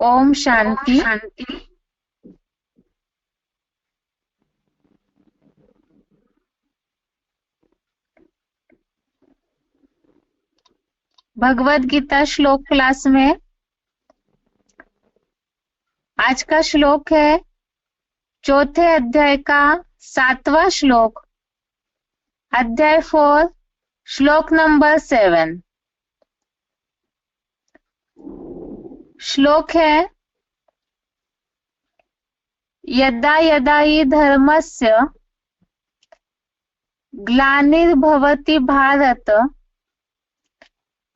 ओम शांति। भगवत गीता श्लोक क्लास में आज का श्लोक है चौथे अध्याय का 7वां श्लोक, अध्याय 4, श्लोक नंबर 7। श्लोक है यदा यदा हि धर्मस्य ग्लानिर्भवति भारत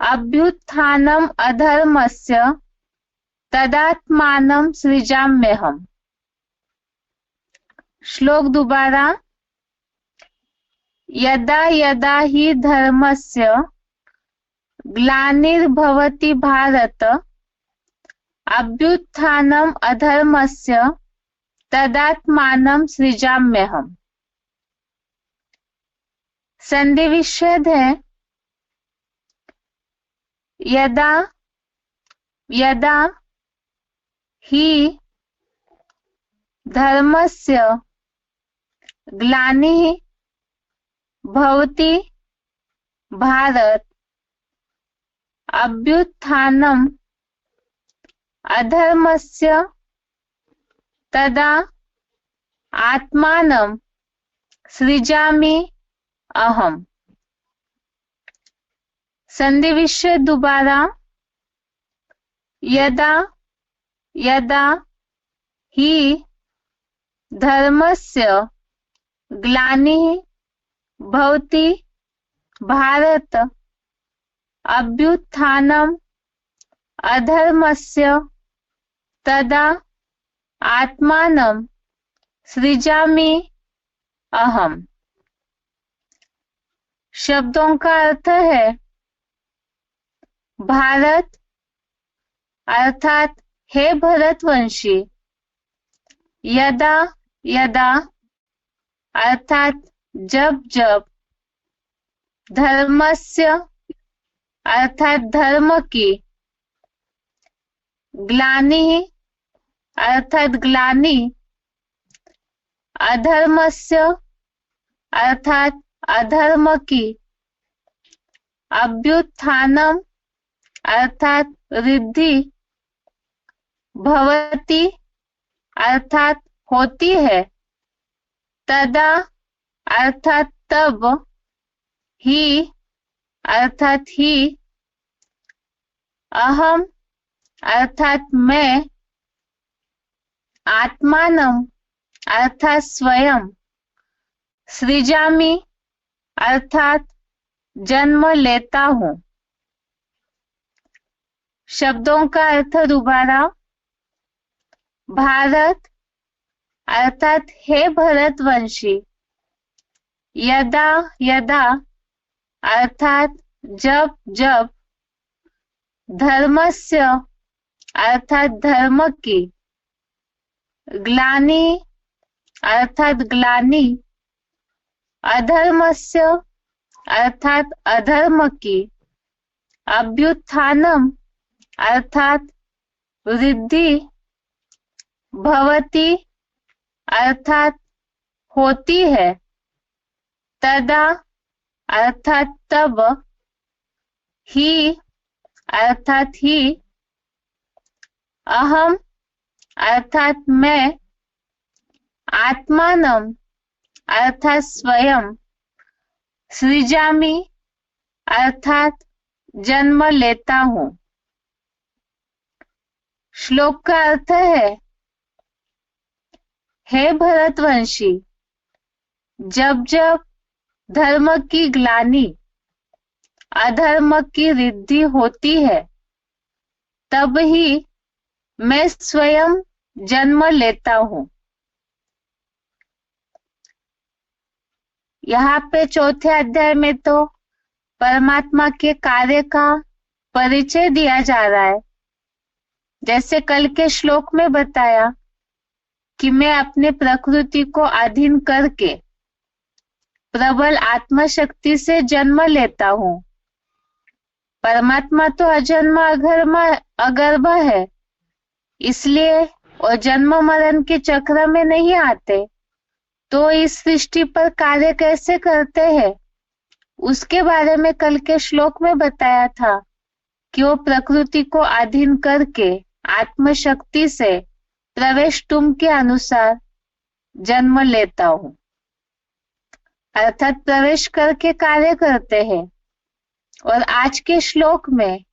अभ्युत्थानम् अधर्मस्य तदात्मानं सृजाम्यहम्। श्लोक दोबारा, यदा यदा हि धर्मस्य ग्लानिर्भवति भारत अभ्युत्थानम् अधर्मस्य तदात्मानं सृजाम्यहम्। संधि विच्छेद है यदा यदा हि धर्मस्य ग्लानिः भवति भारत अभ्युत्थानम् अधर्मस्य तदा आत्मानं सृजामि अहम्। संधि विच्छेद दोबारा, यदा यदा हि धर्मस्य ग्लानिः भवति भारत अभ्युत्थानम् अधर्मस्य तदा आत्मानं सृजामि अहम्। शब्दों का अर्थ है भारत अर्थात हे भरतवंशी, यदा यदा अर्थात जब जब, धर्मस्य अर्थात धर्म की, ग्लानि अर्थात ग्लानि, अधर्मस्य अर्थात अधर्म की, अभ्युत्थानम् अर्थात रिद्धि, भवति अर्थात होती है, तदा अर्थात तब, ही अर्थात ही, अहम अर्थात मैं, आत्मानम अर्थात स्वयं, सृजामि अर्थात जन्म लेता हूँ। शब्दों का अर्थ दोबारा, भारत अर्थात हे भरतवंशी, यदा यदा अर्थात जब जब, धर्मस्य अर्थात धर्म की, ग्लानि अर्थात ग्लानि, अधर्मस्य अर्थात अधर्म की, अभ्युत्थानम् अर्थात वृद्धि, भवति अर्थात होती है, तदा अर्थात तब, ही अर्थात ही, अहम अर्थात मैं, आत्मानम अर्थात स्वयं, सृजामि अर्थात जन्म लेता हूँ। श्लोक का अर्थ है हे भरतवंशी, जब जब धर्म की ग्लानि, अधर्म की रिद्धि होती है, तब ही मैं स्वयं जन्म लेता हूँ। यहाँ पे चौथे अध्याय में तो परमात्मा के कार्य का परिचय दिया जा रहा है। जैसे कल के श्लोक में बताया कि मैं अपने प्रकृति को अधीन करके प्रबल आत्मशक्ति से जन्म लेता हूँ। परमात्मा तो अजन्मा अगर्भ है, इसलिए और जन्म मरण के चक्र में नहीं आते, तो इस सृष्टि पर कार्य कैसे करते हैं उसके बारे में कल के श्लोक में बताया था कि वो प्रकृति को अधीन करके आत्म शक्ति से प्रवेश तुम के अनुसार जन्म लेता हूं, अर्थात प्रवेश करके कार्य करते हैं। और आज के श्लोक में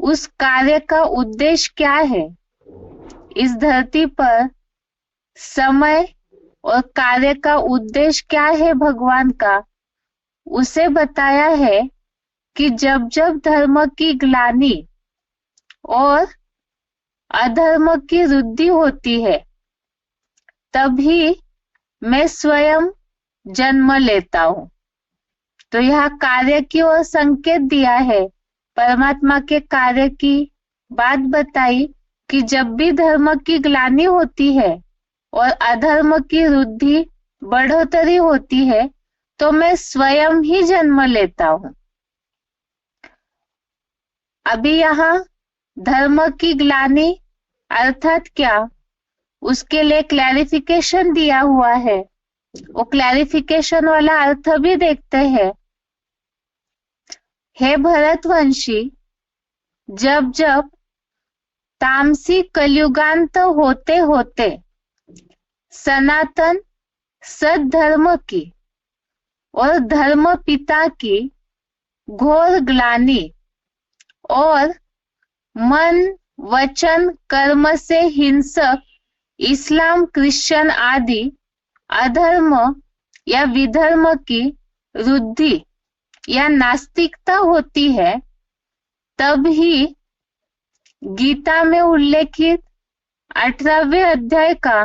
उस कार्य का उद्देश्य क्या है, इस धरती पर समय और कार्य का उद्देश्य क्या है भगवान का, उसे बताया है कि जब जब धर्म की ग्लानि और अधर्म की वृद्धि होती है तभी मैं स्वयं जन्म लेता हूं। तो यह कार्य की ओर संकेत दिया है, परमात्मा के कार्य की बात बताई कि जब भी धर्म की ग्लानि होती है और अधर्म की वृद्धि बढ़ोतरी होती है तो मैं स्वयं ही जन्म लेता हूं। अभी यहाँ धर्म की ग्लानि अर्थात क्या, उसके लिए क्लैरिफिकेशन दिया हुआ है। वो क्लैरिफिकेशन वाला अर्थ भी देखते हैं। हे भरतवंशी, जब जब तामसी कलयुगांत होते होते सनातन सद्धर्म की और धर्म पिता की घोर ग्लानि और मन वचन कर्म से हिंसक इस्लाम क्रिश्चियन आदि अधर्म या विधर्म की वृद्धि या नास्तिकता होती है, तब ही गीता में उल्लेखित 18वें अध्याय का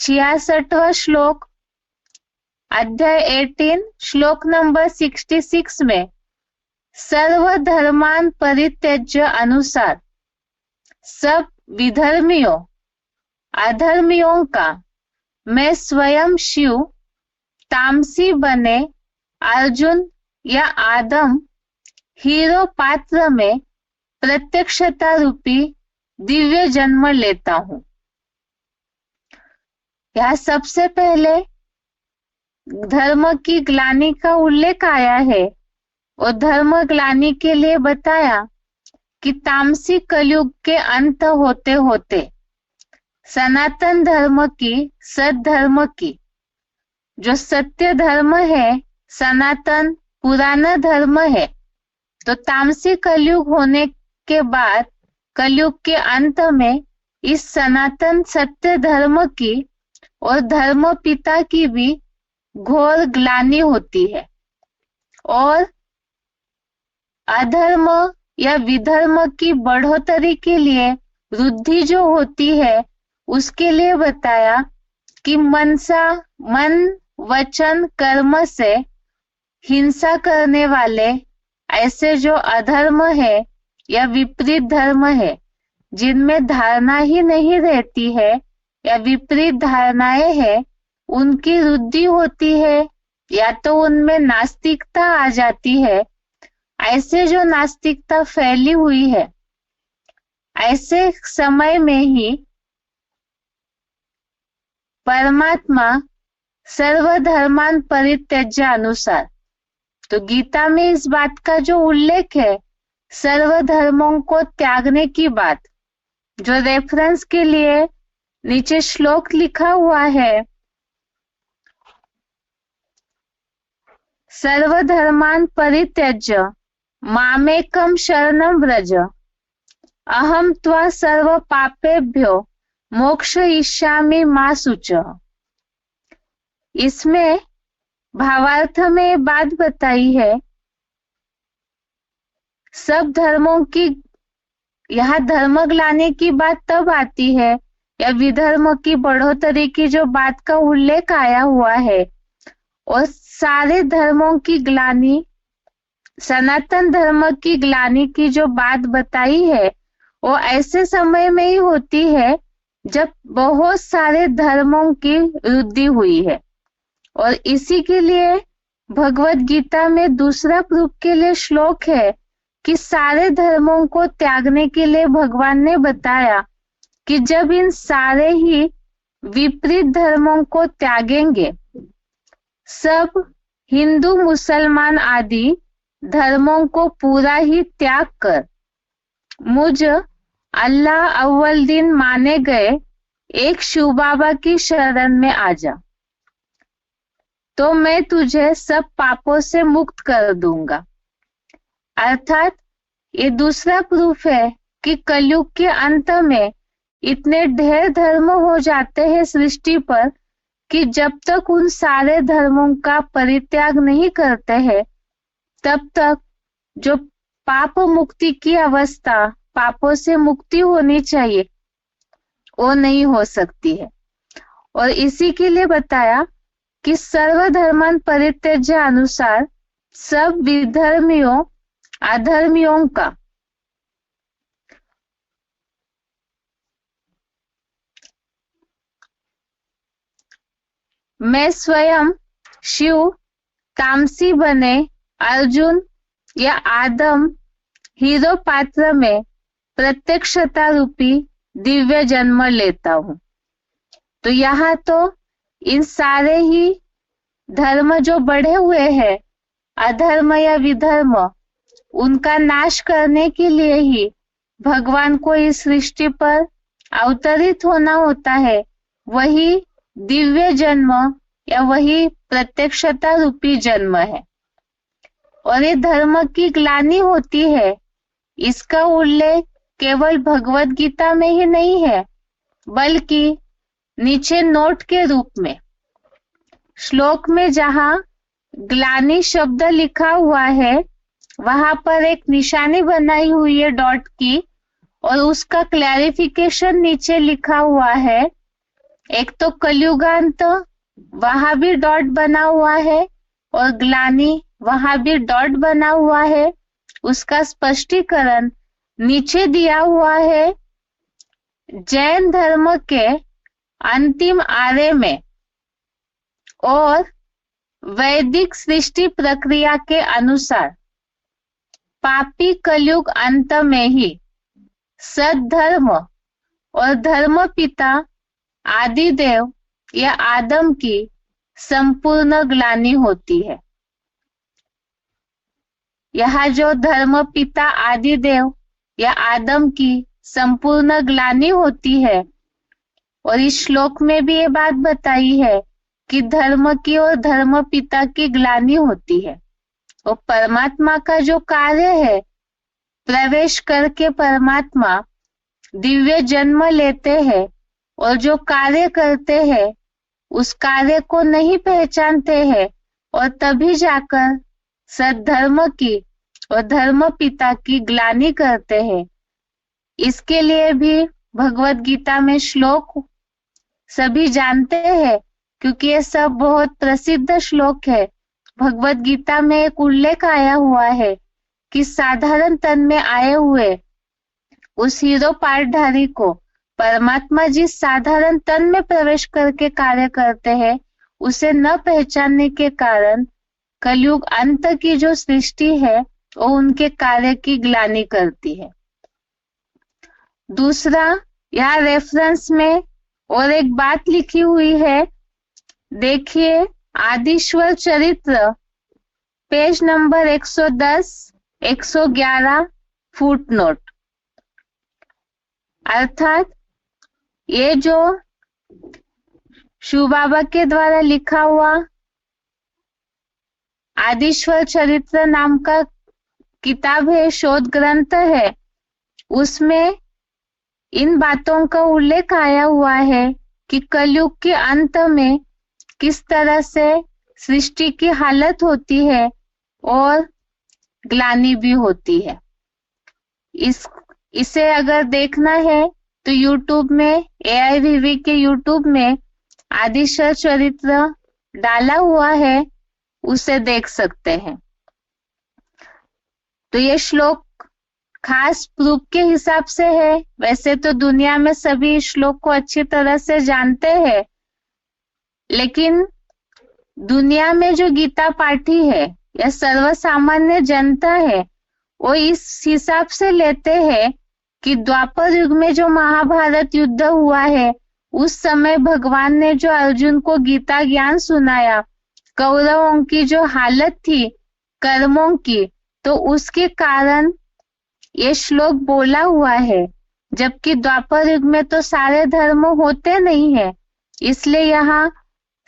66वां श्लोक, अध्याय 18 श्लोक नंबर 66 में सर्व धर्मान परित्यज्य अनुसार सब विधर्मियों अधर्मियों का मैं स्वयं शिव तामसी बने अर्जुन या आदम हीरो पात्र में प्रत्यक्षता रूपी दिव्य जन्म लेता हूं। यह सबसे पहले धर्म की ग्लानि का उल्लेख आया है और धर्म ग्लानि के लिए बताया कि तामसी कलयुग के अंत होते होते सनातन धर्म की सद्धर्म की, जो सत्य धर्म है, सनातन पुराना धर्म है, तो तामसी कलयुग होने के बाद कलयुग के अंत में इस सनातन सत्य धर्म की और धर्म पिता की भी घोर ग्लानि होती है। और अधर्म या विधर्म की बढ़ोतरी के लिए वृद्धि जो होती है उसके लिए बताया कि मन वचन कर्म से हिंसा करने वाले ऐसे जो अधर्म है या विपरीत धर्म है, जिनमें धारणा ही नहीं रहती है या विपरीत धारणाएं हैं, उनकी वृद्धि होती है या तो उनमें नास्तिकता आ जाती है। ऐसे जो नास्तिकता फैली हुई है, ऐसे समय में ही परमात्मा सर्वधर्मान परित्यज्य अनुसार, तो गीता में इस बात का जो उल्लेख है सर्वधर्मों को त्यागने की बात, जो रेफरेंस के लिए नीचे श्लोक लिखा हुआ है, सर्वधर्मान परित्यज्य मामेकम शरणं व्रज अहम त्वा सर्व पापेभ्यो मोक्षयिष्यामि मा शुचः। इसमें भावार्थ में बात बताई है, सब धर्मों की, यहाँ धर्म ग्लानि की बात तब आती है या विधर्म की बढ़ोतरी की जो बात का उल्लेख आया हुआ है, और सारे धर्मों की ग्लानि, सनातन धर्म की ग्लानि की जो बात बताई है वो ऐसे समय में ही होती है जब बहुत सारे धर्मों की वृद्धि हुई है। और इसी के लिए भगवत गीता में दूसरा प्रूफ के लिए श्लोक है कि सारे धर्मों को त्यागने के लिए भगवान ने बताया कि जब इन सारे ही विपरीत धर्मों को त्यागेंगे, सब हिंदू मुसलमान आदि धर्मों को पूरा ही त्याग कर मुझ अल्लाह अव्वल दिन माने गए एक शिव बाबा की शरण में आ जा, तो मैं तुझे सब पापों से मुक्त कर दूंगा। अर्थात ये दूसरा प्रूफ है कि कलयुग के अंत में इतने ढेर धर्म हो जाते हैं सृष्टि पर कि जब तक उन सारे धर्मों का परित्याग नहीं करते हैं, तब तक जो पाप मुक्ति की अवस्था, पापों से मुक्ति होनी चाहिए, वो नहीं हो सकती है। और इसी के लिए बताया कि सर्वधर्मन परित्यज्य अनुसार सब विधर्मियों अधर्मियों का मैं स्वयं शिव तामसी बने अर्जुन या आदम हीरो पात्र में प्रत्यक्षता रूपी दिव्य जन्म लेता हूं। तो यहाँ तो इन सारे ही धर्म जो बढ़े हुए हैं, अधर्म या विधर्म, उनका नाश करने के लिए ही भगवान को इस सृष्टि पर अवतरित होना होता है। वही दिव्य जन्म या वही प्रत्यक्षता रूपी जन्म है। और ये धर्म की ग्लानि होती है, इसका उल्लेख केवल भगवत गीता में ही नहीं है, बल्कि नीचे नोट के रूप में श्लोक में जहां ग्लानि शब्द लिखा हुआ है, वहां पर एक निशानी बनाई हुई है डॉट की, और उसका क्लैरिफिकेशन नीचे लिखा हुआ है। एक तो कलयुगांत, वहां भी डॉट बना हुआ है, और ग्लानि वहां भी डॉट बना हुआ है। उसका स्पष्टीकरण नीचे दिया हुआ है। जैन धर्म के अंतिम आर्य में और वैदिक सृष्टि प्रक्रिया के अनुसार पापी कलयुग अंत में ही सद्धर्म और धर्म पिता आदिदेव या आदम की संपूर्ण ग्लानि होती है। यह जो धर्म पिता आदिदेव या आदम की संपूर्ण ग्लानि होती है, और इस श्लोक में भी ये बात बताई है कि धर्म की और धर्म पिता की ग्लानि होती है। और परमात्मा का जो कार्य है, प्रवेश करके परमात्मा दिव्य जन्म लेते हैं, और जो कार्य करते हैं उस कार्य को नहीं पहचानते हैं, और तभी जाकर सद्धर्म की और धर्म पिता की ग्लानि करते हैं। इसके लिए भी भगवत गीता में श्लोक सभी जानते हैं, क्योंकि ये सब बहुत प्रसिद्ध श्लोक है। भगवत गीता में एक उल्लेख आया हुआ है कि साधारण तन में आए हुए उस हीरो पाठधारी को परमात्मा जिस साधारण तन में प्रवेश करके कार्य करते हैं, उसे न पहचानने के कारण कलयुग अंत की जो सृष्टि है वो उनके कार्य की ग्लानि करती है। दूसरा, यहाँ रेफरेंस में और एक बात लिखी हुई है, देखिए आदिश्वर चरित्र पेज नंबर 110 111 फुट नोट। अर्थात ये जो शिव बाबा के द्वारा लिखा हुआ आदिश्वर चरित्र नाम का किताब है, शोध ग्रंथ है, उसमें इन बातों का उल्लेख आया हुआ है कि कलयुग के अंत में किस तरह से सृष्टि की हालत होती है और ग्लानि भी होती है। इसे अगर देखना है तो YouTube में AIVV के YouTube में आदिश्वर चरित्र डाला हुआ है, उसे देख सकते हैं। तो ये श्लोक खास प्रूफ के हिसाब से है। वैसे तो दुनिया में सभी श्लोक को अच्छी तरह से जानते हैं, लेकिन दुनिया में जो गीता पाठी है या सर्वसामान्य जनता है, वो इस हिसाब से लेते हैं कि द्वापर युग में जो महाभारत युद्ध हुआ है, उस समय भगवान ने जो अर्जुन को गीता ज्ञान सुनाया, कौरवों की जो हालत थी कर्मों की, तो उसके कारण ये श्लोक बोला हुआ है। जबकि द्वापर युग में तो सारे धर्म होते नहीं है, इसलिए यहाँ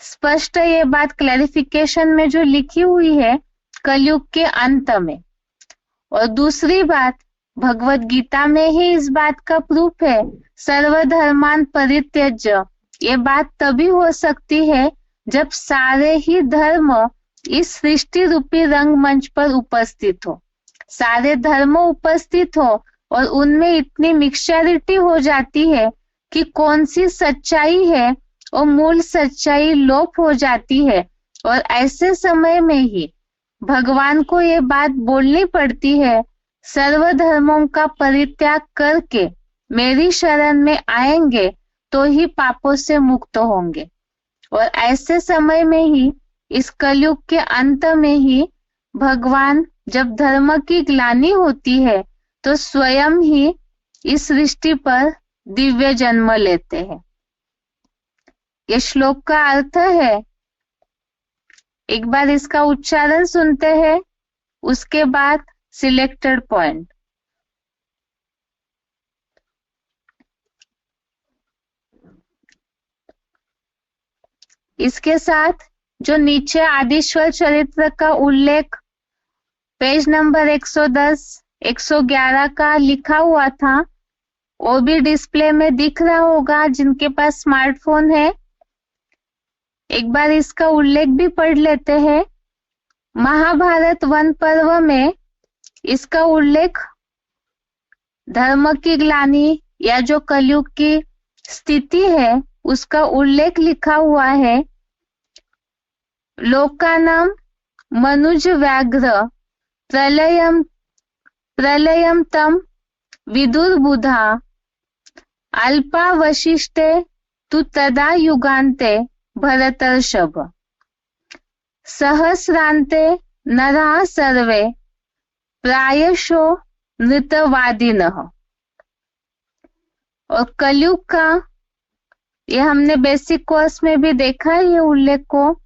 स्पष्ट ये बात क्लैरिफिकेशन में जो लिखी हुई है कलयुग के अंत में। और दूसरी बात, भगवत गीता में ही इस बात का प्रूफ है, सर्वधर्मान परित्यज्य। ये बात तभी हो सकती है जब सारे ही धर्म इस सृष्टि रूपी रंगमंच पर उपस्थित हो, सारे धर्म उपस्थित हो और उनमें इतनी मिक्सचरिटी हो जाती है कि कौन सी सच्चाई है और मूल सच्चाई लोप हो जाती है। और ऐसे समय में ही भगवान को ये बात बोलनी पड़ती है, सर्वधर्मों का परित्याग करके मेरी शरण में आएंगे तो ही पापों से मुक्त होंगे। और ऐसे समय में ही, इस कलयुग के अंत में ही, भगवान जब धर्म की ग्लानि होती है तो स्वयं ही इस सृष्टि पर दिव्य जन्म लेते हैं। ये श्लोक का अर्थ है, एक बार इसका उच्चारण सुनते हैं, उसके बाद सिलेक्टेड पॉइंट। इसके साथ जो नीचे आदिश्वर चरित्र का उल्लेख पेज नंबर 110, 111 का लिखा हुआ था, वो भी डिस्प्ले में दिख रहा होगा जिनके पास स्मार्टफोन है। एक बार इसका उल्लेख भी पढ़ लेते हैं। महाभारत वन पर्व में इसका उल्लेख धर्म की ग्लानि या जो कलयुग की स्थिति है उसका उल्लेख लिखा हुआ है। लोकानां मनुज व्याघ्र प्रलयम तम विदुर्बुधा अल्पावशिष्टे तु तदा युगान्ते भरतर्षभ सहस्रान्ते नराः सर्वे प्रायशो नृतवादिनः। और कलयुग का ये हमने बेसिक कोर्स में भी देखा है, ये उल्लेख को।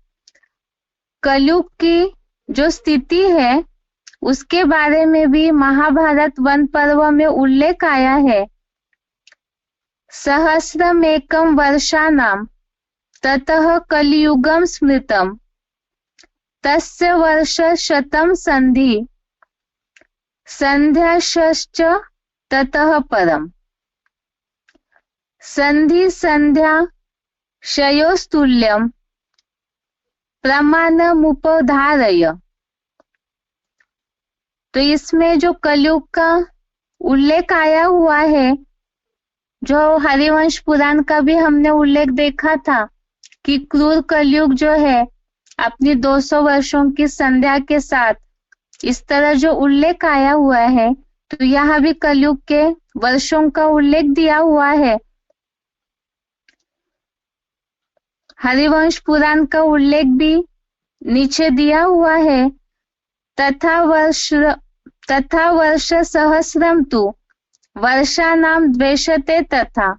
कलयुग की जो स्थिति है उसके बारे में भी महाभारत वन पर्व में उल्लेख आया है। सहस्रमेकं वर्षाणां ततः कलियुगं स्मृतम् तस्य वर्ष शतं संधि संध्याश्च ततः परम् संधि संध्या शयोस्तुल्यं प्रमाणमुपधारय। तो इसमें जो कलयुग का उल्लेख आया हुआ है, जो हरिवंश पुराण का भी हमने उल्लेख देखा था कि क्रूर कलयुग जो है अपनी 200 वर्षों की संध्या के साथ, इस तरह जो उल्लेख आया हुआ है, तो यहाँ भी कलयुग के वर्षों का उल्लेख दिया हुआ है। हरिवंश पुराण का उल्लेख भी नीचे दिया हुआ है। तथा वर्ष सहस्रम तु वर्षाणां द्वेषते तथा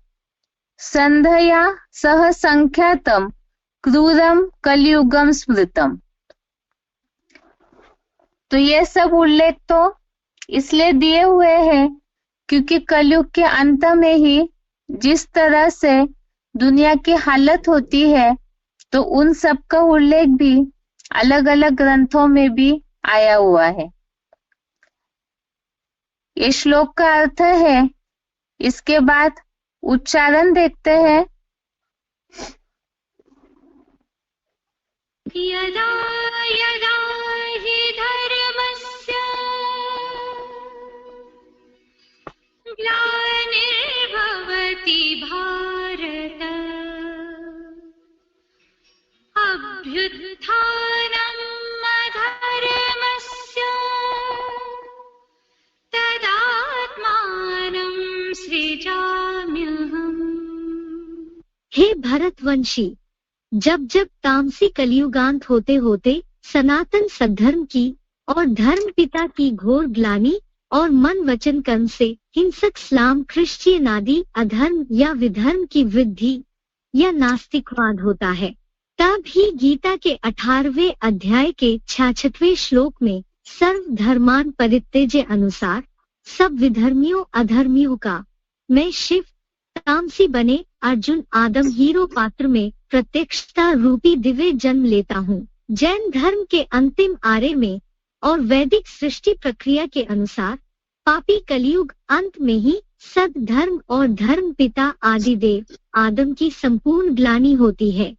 संध्या सह संख्यातम क्रूरम कलियुगम स्मृतम। तो ये सब उल्लेख तो इसलिए दिए हुए हैं क्योंकि कलयुग के अंत में ही जिस तरह से दुनिया की हालत होती है, तो उन सब का उल्लेख भी अलग अलग ग्रंथों में भी आया हुआ है। ये श्लोक का अर्थ है। इसके बाद उच्चारण देखते हैं। यदा यदा हि धर्मस्य ग्लानिर्भवति भारत अभ्युत्थानम् अधर्मस्य तदात्मानं सृजाम्यहम्। हे भरतवंशी, जब जब तामसी कलियुगांत होते होते सनातन सद्धर्म की और धर्म पिता की घोर ग्लानि और मन वचन कर्म से हिंसक इस्लाम क्रिश्चियन आदि अधर्म या विधर्म की वृद्धि या नास्तिकवाद होता है। तब ही गीता के 18वें अध्याय के 66वें श्लोक में सर्व धर्मान परित्यज्य अनुसार सब विधर्मियों अधर्मियों का मैं शिव तामसी बने अर्जुन आदम हीरो पात्र में प्रत्यक्षता रूपी दिव्य जन्म लेता हूँ। जैन धर्म के अंतिम आर्य में और वैदिक सृष्टि प्रक्रिया के अनुसार पापी कलयुग अंत में ही सद धर्म और धर्म पिता आदिदेव आदम की संपूर्ण ग्लानि होती है।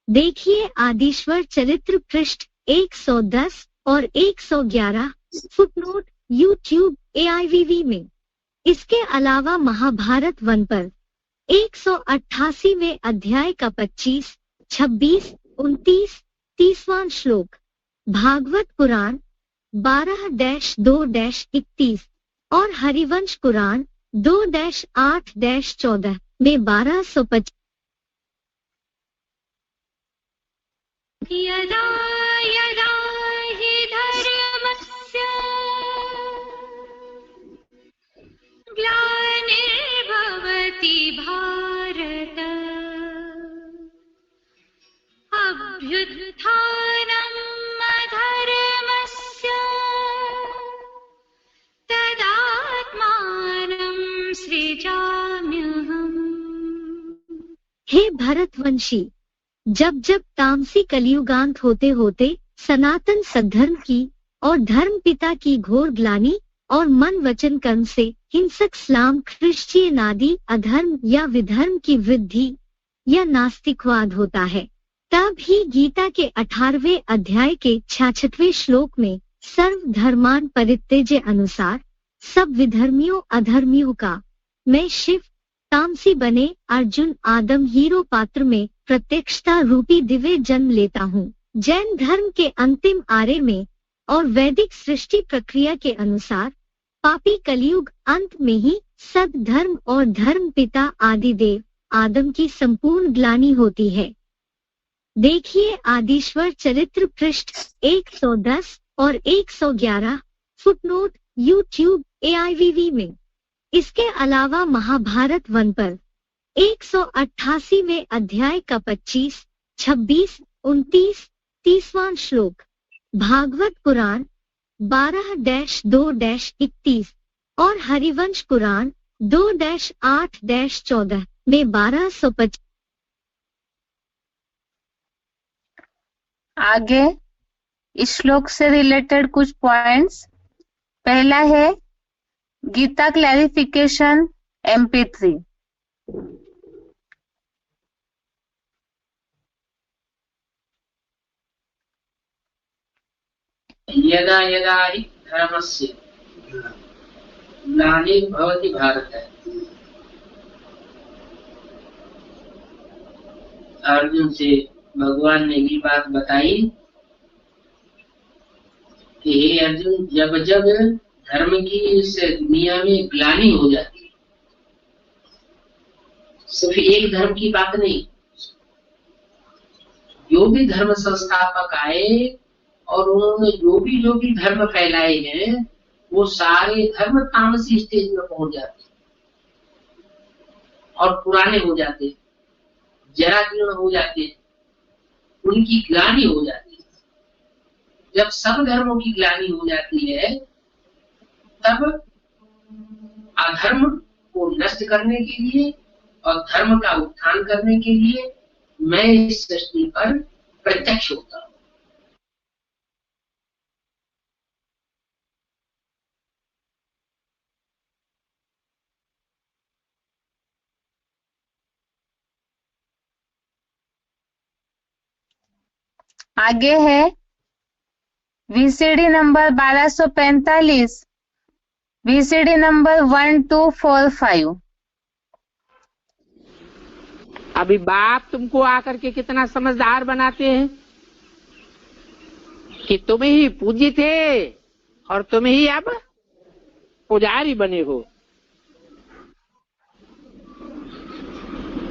देखिए आदिश्वर चरित्र पृष्ठ 110 और 111 फुटनोट YouTube AIVV में। इसके अलावा महाभारत वन पर 188वें अध्याय का 25, 26, 29, 30वां श्लोक, भागवत पुराण 12-2-31 और हरिवंश पुराण 2-8-14 में 1225 यदा यदा हि धर्मस्य ग्लानिर्भवति भारत अभ्युत्थानम् अधर्मस्य तदात्मानं सृजाम्यहम्। हे भरतवंशी, जब जब तामसी कलियुगांत होते होते सनातन सद्धर्म की और धर्म पिता की घोर ग्लानि और मन वचन कर्म से हिंसक इस्लाम क्रिश्चियन आदि अधर्म या विधर्म की वृद्धि या नास्तिकवाद होता है, तब ही गीता के 18वें अध्याय के 66वें श्लोक में सर्व धर्मान परित्यज्य अनुसार सब विधर्मियों अधर्मियों का मैं शिव तामसी बने अर्जुन आदम हीरो पात्र में प्रत्यक्षता रूपी दिव्य जन्म लेता हूँ। जैन धर्म के अंतिम आर्य में और वैदिक सृष्टि प्रक्रिया के अनुसार पापी कलयुग अंत में ही सद धर्म और धर्म पिता आदिदेव आदम की संपूर्ण ग्लानि होती है। देखिए आदिश्वर चरित्र पृष्ठ 110 और 111 फुटनोट YouTube AIVV में। इसके अलावा महाभारत वन पर 188वें अध्याय का 25, 26, 29, 30वां श्लोक, भागवत पुराण 12-2-31 और हरिवंश पुराण 2-8-14 में 1225। आगे इस श्लोक से रिलेटेड कुछ पॉइंट्स। पहला है गीता क्लैरिफिकेशन MP3। यदा यदा हि धर्मस्य ग्लानिर्भवति भारत। अर्जुन से भगवान ने ये बात बताई कि हे अर्जुन, जब जब धर्म की इस दुनिया में ग्लानि हो जाती है, सिर्फ एक धर्म की बात नहीं, जो भी धर्म संस्थापक आए और उन्होंने जो भी धर्म फैलाए हैं, वो सारे धर्म तामसी स्टेज में पहुंच जाते और पुराने हो जाते, जरा जीर्ण हो जाते, उनकी ग्लानि हो जाती है। जब सब धर्मों की ग्लानि हो जाती है, तब अधर्म को नष्ट करने के लिए और धर्म का उत्थान करने के लिए मैं इस सृष्टि पर प्रत्यक्ष होता हूं। आगे है VCD नंबर 1245, VCD नंबर 1245। अभी बाप तुमको आकर के कितना समझदार बनाते हैं कि तुम ही पूज्य थे और तुम ही अब पुजारी बने हो।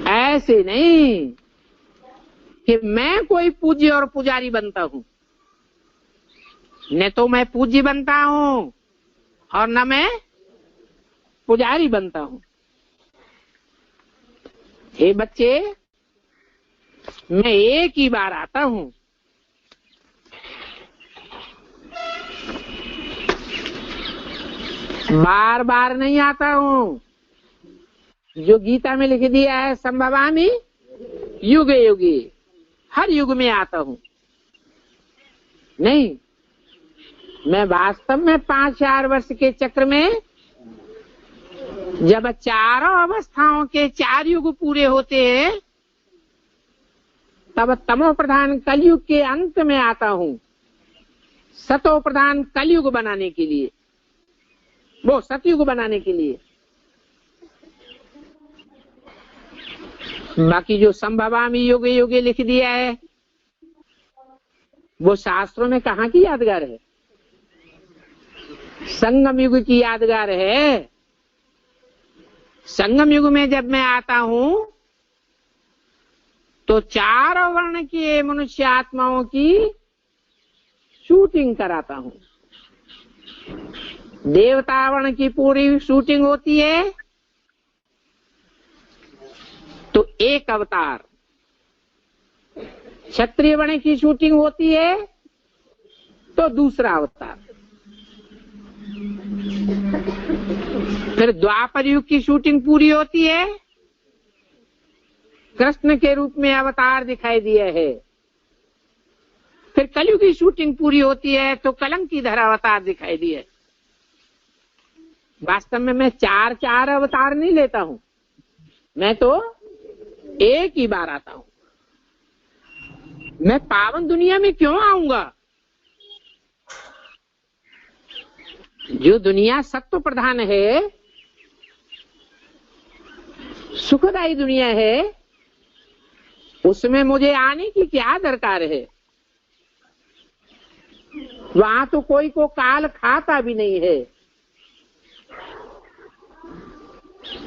ऐसे नहीं कि मैं कोई पूज्य और पुजारी बनता हूं, न तो मैं पूज्य बनता हूं और न मैं पुजारी बनता हूं। हे बच्चे, मैं एक ही बार आता हूं। बार बार नहीं आता हूं। जो गीता में लिख दिया है, संभवामि युगे युगे, हर युग में आता हूं। नहीं, मैं वास्तव में 5-4 वर्ष के चक्र में, जब चारों अवस्थाओं के 4 युग पूरे होते हैं, तब तमो प्रधान कलयुग के अंत में आता हूं, सतो प्रधान कलयुग बनाने के लिए, वो सतयुग बनाने के लिए। बाकी जो संभवामि युगे युगे लिख दिया है, वो शास्त्रों में कहाँ की यादगार है? संगम युग की यादगार है। संगम युग में जब मैं आता हूं, तो 4 वर्ण के मनुष्य आत्माओं की शूटिंग कराता हूं। देवता वर्ण की पूरी शूटिंग होती है तो एक अवतार, क्षत्रिय वर्ण की शूटिंग होती है तो दूसरा अवतार, फिर द्वापर युग की शूटिंग पूरी होती है, कृष्ण के रूप में अवतार दिखाई दिया है, फिर कलयुग की शूटिंग पूरी होती है तो कलंकीधर अवतार दिखाई दिए। वास्तव में मैं 4-4 अवतार नहीं लेता हूं, मैं तो एक ही बार आता हूं। मैं पावन दुनिया में क्यों आऊंगा? जो दुनिया सत्व प्रधान है, सुखदायी दुनिया है, उसमें मुझे आने की क्या दरकार है? वहां तो कोई को काल खाता भी नहीं है,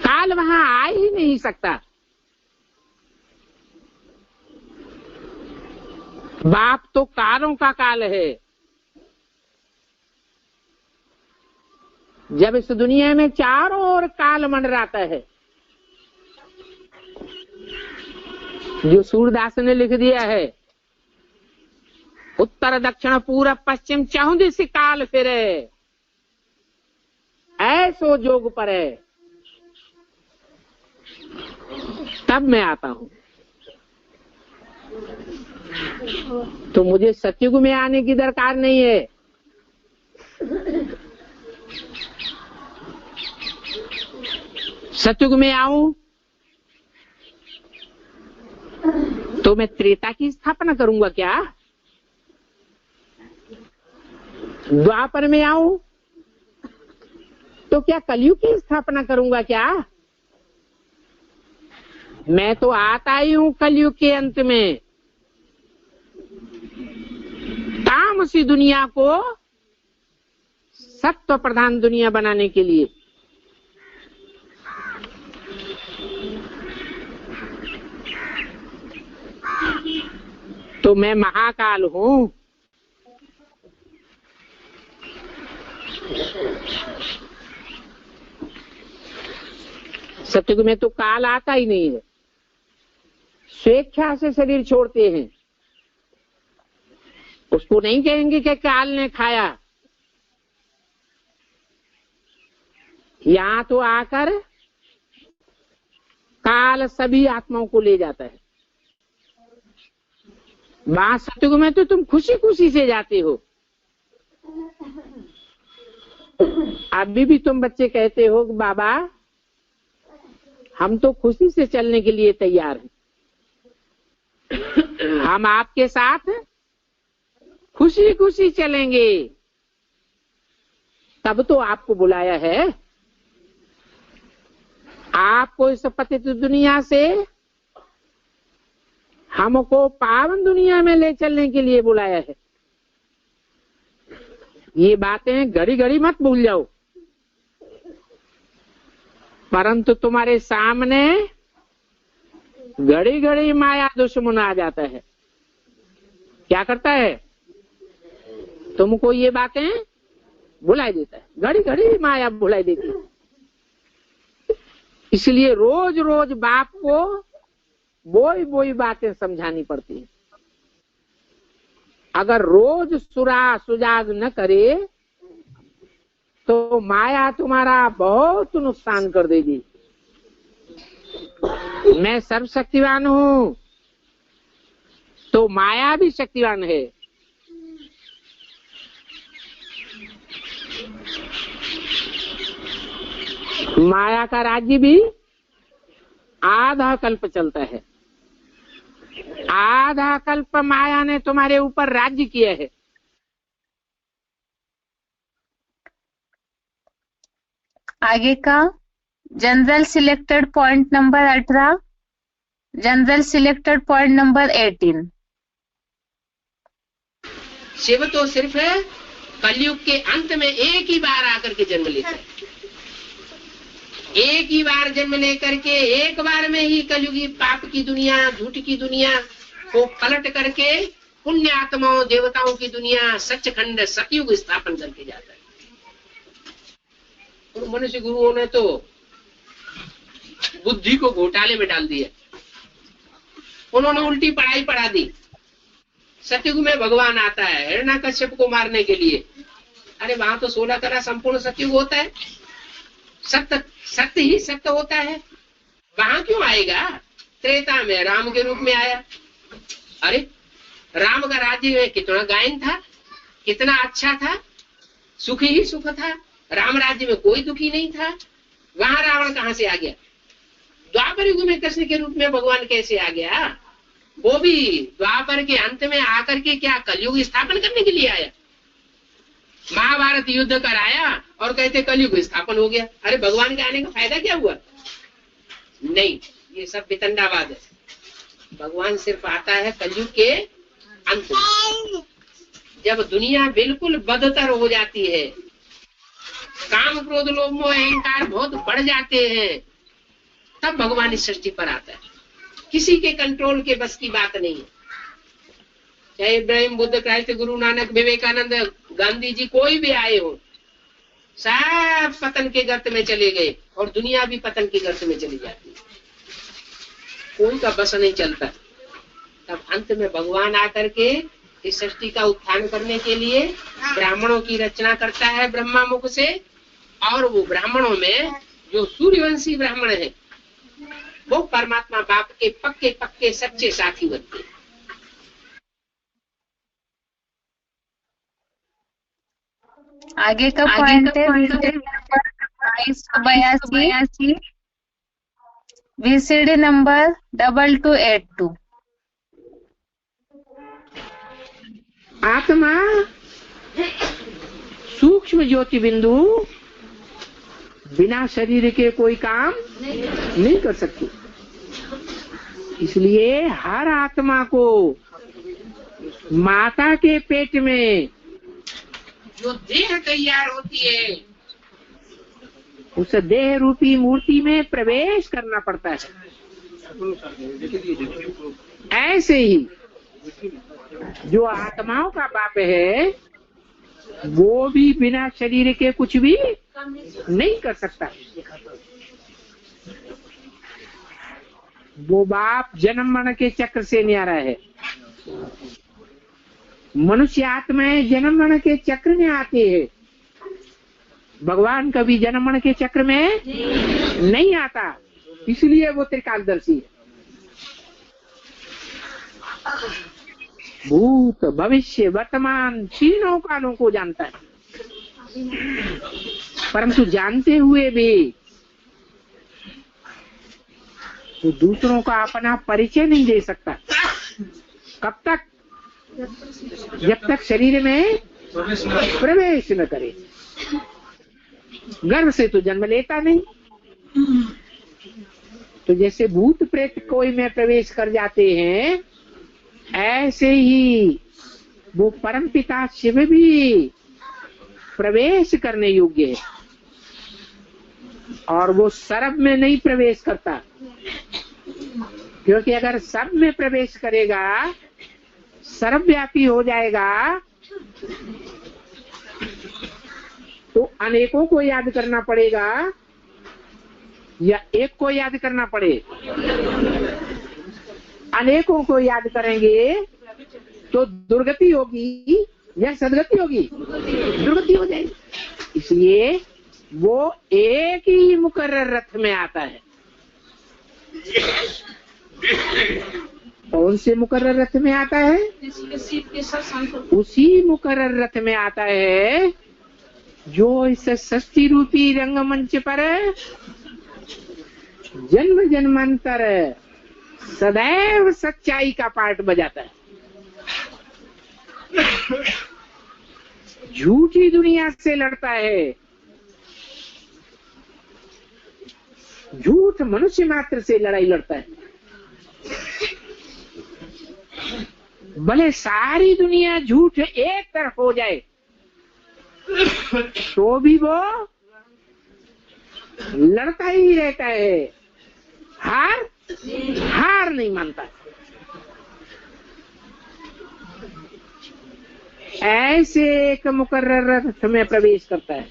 काल वहां आ ही नहीं सकता। बाप तो कालों का काल है। जब इस दुनिया में चारों ओर काल मंडराता है, जो सूरदास ने लिख दिया है, उत्तर दक्षिण पूरब पश्चिम चहुं दिस काल फिरे, ऐसो जोग परे, तब मैं आता हूं। तो मुझे सतयुग में आने की दरकार नहीं है। सतयुग में आऊं तो मैं त्रेता की स्थापना करूंगा क्या? द्वापर में आऊं तो क्या कलयुग की स्थापना करूंगा क्या? मैं तो आता ही हूं कलयुग के अंत में, तामसी दुनिया को सत्व प्रधान दुनिया बनाने के लिए। तो मैं महाकाल हूं। सतयुग में तो काल आता ही नहीं है, स्वेच्छा से शरीर छोड़ते हैं। उसको नहीं कहेंगे कि काल ने खाया। यहां तो आकर काल सभी आत्माओं को ले जाता है। वहां सतयुग में तो तुम खुशी खुशी से जाते हो। अभी भी तुम बच्चे कहते हो कि बाबा हम तो खुशी से चलने के लिए तैयार हैं, हम आपके साथ खुशी खुशी चलेंगे। तब तो आपको बुलाया है, आपको इस पतित दुनिया से हमको पावन दुनिया में ले चलने के लिए बुलाया है। ये बातें घड़ी घड़ी मत भूल जाओ। परंतु तुम्हारे सामने घड़ी घड़ी माया दुश्मन आ जाता है। क्या करता है? तुमको ये बातें भुला देता है, घड़ी घड़ी माया भुलाई देती है। इसलिए रोज रोज बाप को बोई बोई बातें समझानी पड़ती है। अगर रोज सुजाग न करे तो माया तुम्हारा बहुत नुकसान कर देगी। मैं सर्वशक्तिवान हूं तो माया भी शक्तिवान है। माया का राज्य भी आधा कल्प चलता है। आधा कल्प माया ने तुम्हारे ऊपर राज्य किया है। आगे का general selected point number 18, general selected point number 18। Shiv तो सिर्फ कलयुग के अंत में एक ही बार आकर के जन्म लेता है। एक ही बार जन्म लेकर के एक बार में ही कलयुगी पाप की दुनिया, झूठ की दुनिया को पलट करके पुण्य आत्माओं देवताओं की दुनिया, सचखंड सतयुग स्थापन करके जाता है। और मनुष्य गुरुओं ने तो बुद्धि को घोटाले में डाल दिया। उन्होंने उल्टी पढ़ाई पढ़ा दी। सतयुग में भगवान आता है हिरण्यकश्यप को मारने के लिए। अरे वहां तो 16 कला संपूर्ण सतयुग होता है, सत्य ही सत्य होता है। वहां क्यों आएगा? त्रेता में राम के रूप में आया। अरे राम का राज्य में कितना गायन था, कितना अच्छा था, सुखी ही सुख था। राम राज्य में कोई दुखी नहीं था। वहां रावण कहां से आ गया? द्वापर युग में कृष्ण के रूप में भगवान कैसे आ गया? वो भी द्वापर के अंत में आकर के क्या कलयुग स्थापन करने के लिए आया? महाभारत युद्ध कराया और कहते कलयुग स्थापन हो गया। अरे भगवान के आने का फायदा क्या हुआ? नहीं, ये सब वितंडावाद है। भगवान सिर्फ आता है कलयुग के अंत में, जब दुनिया बिल्कुल बदतर हो जाती है, काम क्रोध लोभ मोह अहंकार बहुत बढ़ जाते हैं, तब भगवान इस सृष्टि पर आता है। किसी के कंट्रोल के बस की बात नहीं है। चाहे इब्राहिम, बुद्ध, क्राइस्ट, गुरु नानक, विवेकानंद, गांधी जी, कोई भी आए हो, सब पतन के गर्त में चले गए और दुनिया भी पतन के गर्त में चली जाती है। कोई का बस नहीं चलता। तब अंत में भगवान आकर के इस सृष्टि का उत्थान करने के लिए ब्राह्मणों की रचना करता है ब्रह्मा मुख से। और वो ब्राह्मणों में जो सूर्यवंशी ब्राह्मण है वो परमात्मा बाप के पक्के पक्के सच्चे साथी बनते हैं। आगे का पॉइंट है 2282, VCD नंबर 2282। आत्मा सूक्ष्म ज्योति बिंदु बिना शरीर के कोई काम नहीं कर सकती। इसलिए हर आत्मा को माता के पेट में जो देह तैयार होती है उस देह रूपी मूर्ति में प्रवेश करना पड़ता है। ऐसे ही जो आत्माओं का बाप है वो भी बिना शरीर के कुछ भी नहीं कर सकता। वो बाप जन्म मरण के चक्र से न्यारा है। मनुष्य आत्माएं जन्म मरण के चक्र में आती है। भगवान कभी जन्म मरण के चक्र में नहीं आता, इसलिए वो त्रिकालदर्शी है। भूत भविष्य वर्तमान तीनों कालों को जानता है, परंतु जानते हुए भी तो दूसरों का अपना परिचय नहीं दे सकता। कब तक? जब तक शरीर में प्रवेश न करे। गर्भ से तो जन्म लेता नहीं। तो जैसे भूत प्रेत कोई में प्रवेश कर जाते हैं, ऐसे ही वो परमपिता शिव भी प्रवेश करने योग्य है। और वो सर्व में नहीं प्रवेश करता, क्योंकि अगर सब में प्रवेश करेगा सर्वव्यापी हो जाएगा तो अनेकों को याद करना पड़ेगा या एक को याद करना पड़े? अनेकों को याद करेंगे तो दुर्गति होगी या सदगति होगी? दुर्गति हो जाएगी। इसलिए वो एक ही मुकर्रर रथ में आता है। कौन से मुकर्रर रथ में आता है? उसी मुकर्रर रथ में आता है जो इस षष्ठी रूपी रंगमंच पर जन्म जन्मांतर सदैव सच्चाई का पाठ बजाता है। झूठी दुनिया से लड़ता है, झूठ मनुष्य मात्र से लड़ाई लड़ता है। भले सारी दुनिया झूठ एक तरफ हो जाए तो भी वो लड़ता ही रहता है, हार नहीं मानता। ऐसे एक मुकर्रर रथ में प्रवेश करता है।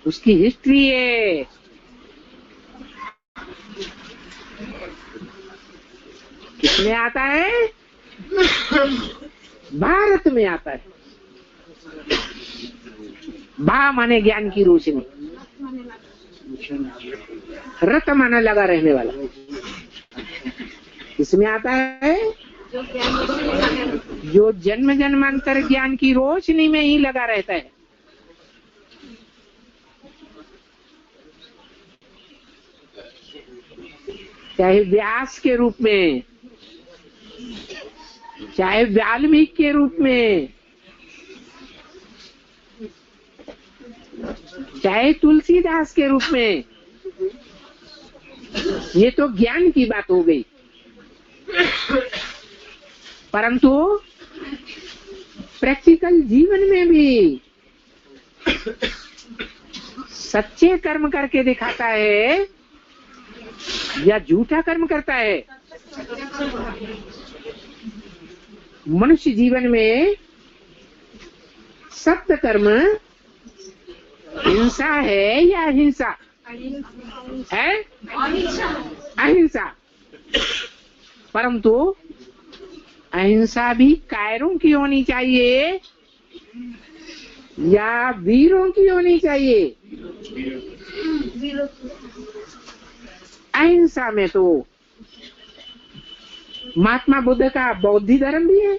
उसकी हिस्ट्री है, किसमें आता है? भारत में आता है। भा माने ज्ञान की रोशनी, रत माना लगा रहने वाला। किसमें आता है? जो जन्म जन्मांतर ज्ञान की रोशनी में ही लगा रहता है। चाहे व्यास के रूप में, चाहे वाल्मीकि के रूप में, चाहे तुलसीदास के रूप में, ये तो ज्ञान की बात हो गई। परंतु प्रैक्टिकल जीवन में भी सच्चे कर्म करके दिखाता है या झूठा कर्म करता है? मनुष्य जीवन में सत्य कर्म हिंसा है या अहिंसा है? अहिंसा। परंतु अहिंसा भी कायरों की होनी चाहिए या वीरों की होनी चाहिए? अहिंसा में तो महात्मा बुद्ध का बौद्ध धर्म भी है।